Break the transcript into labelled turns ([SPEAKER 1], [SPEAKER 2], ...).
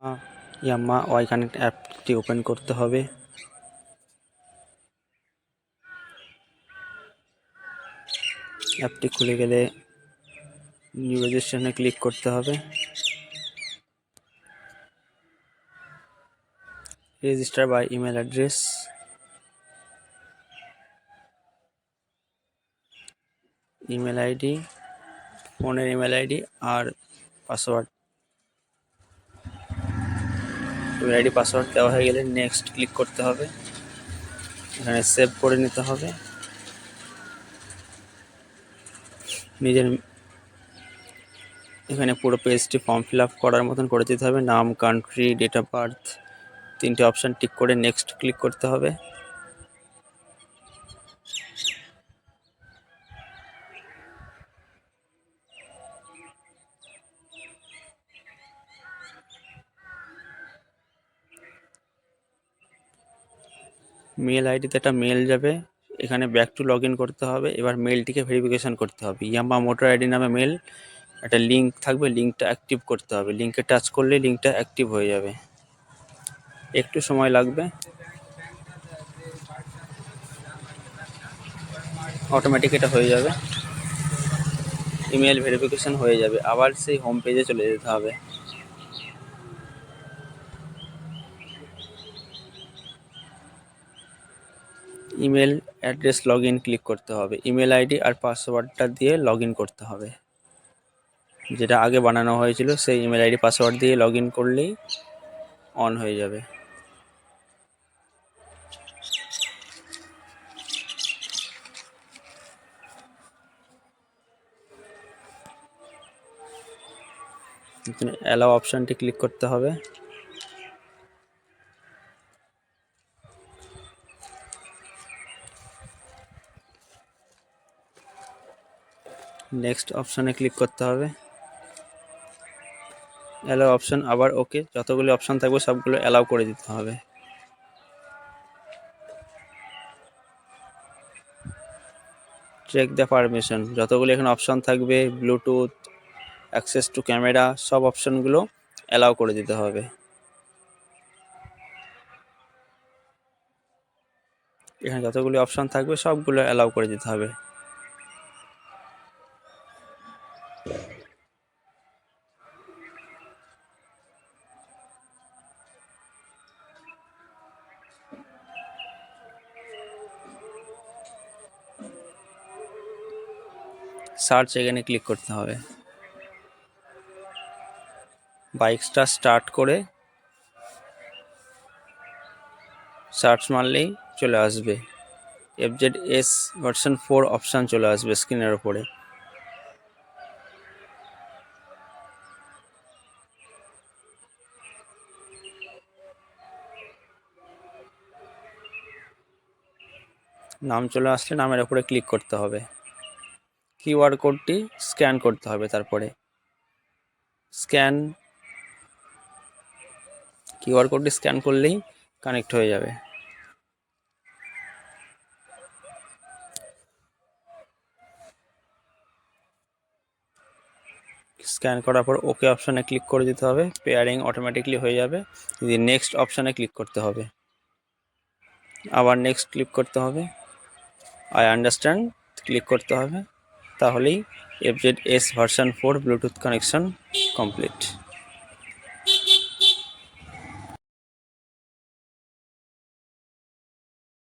[SPEAKER 1] ইয়াম্মা Y connect অ্যাপটি open করতে হবে। অ্যাপটি খুলে গেলে নিউ রেজিস্ট্রেশনে ক্লিক করতে হবে। Register by email address, email ID, ফোনের ইমেল আইডি আর পাসওয়ার্ড। ইমেল আইডি পাসওয়ার্ড দেওয়া হয়ে গেলে নেক্সট ক্লিক করতে হবে। এখানে সেভ করে নিতে হবে। নিজের এখানে পুরো পেজটি ফর্ম ফিল আপ করার মতন করে দিতে হবে। নাম, কান্ট্রি, ডেট অফ বার্থ, তিনটে অপশান টিক করে নেক্সট ক্লিক করতে হবে। মেল আইডিতে একটা মেল যাবে, এখানে ব্যাক টু লগ ইন করতে হবে। এবার মেলটিকে ভেরিফিকেশান করতে হবে। ইয়াম্মা মোটর আইডি নামে মেল, একটা লিঙ্ক থাকবে, লিঙ্কটা অ্যাক্টিভ করতে হবে। লিঙ্কে টাচ করলে লিঙ্কটা অ্যাক্টিভ হয়ে যাবে, একটু সময় লাগবে। অটোমেটিক এটা হয়ে যাবে, ইমেল ভেরিফিকেশান হয়ে যাবে। আবার সেই হোম পেজে চলে যেতে হবে। Email address log in click করতে হবে। ইমেল আইডি আর পাসওয়ার্ডটা দিয়ে লগ ইন করতে হবে, যেটা আগে বানানো হয়েছিল সেই ইমেল আইডি পাসওয়ার্ড দিয়ে লগ ইন করলেই অন হয়ে যাবে। অ্যালাও অপশানটি ক্লিক করতে হবে। নেক্সট অপশানে ক্লিক করতে হবে। অ্যালাও অপশান আবার ওকে, যতগুলো অপশান থাকবে সবগুলো অ্যালাউ করে দিতে হবে। চেক দ্য পারমিশন, যতগুলো এখানে অপশান থাকবে, ব্লুটুথ, অ্যাক্সেস টু ক্যামেরা, সব অপশানগুলো অ্যালাউ করে দিতে হবে। এখানে যতগুলো অপশান থাকবে সবগুলো অ্যালাউ করে দিতে হবে। সার্চ এখানে ক্লিক করতে হবে। বাইকটা স্টার্ট করে সার্চ মারলেই চলে আসবে, FZS ভার্সন 4 অপশান চলে আসবে স্ক্রিনের ওপরে। নাম চলে আসলে নামের ওপরে ক্লিক করতে হবে। কিউআর কোডটি স্ক্যান করতে হবে, তারপরে কিউআর কোডটি স্ক্যান করলেই কানেক্ট হয়ে যাবে। স্ক্যান করার পর ওকে অপশানে ক্লিক করে দিতে হবে, পেয়ারিং অটোমেটিকলি হয়ে যাবে। দিয়ে নেক্সট অপশানে ক্লিক করতে হবে, আবার নেক্সট ক্লিক করতে হবে, আই আন্ডারস্ট্যান্ড ক্লিক করতে হবে। তাহলেই FZS version 4 Bluetooth connection complete.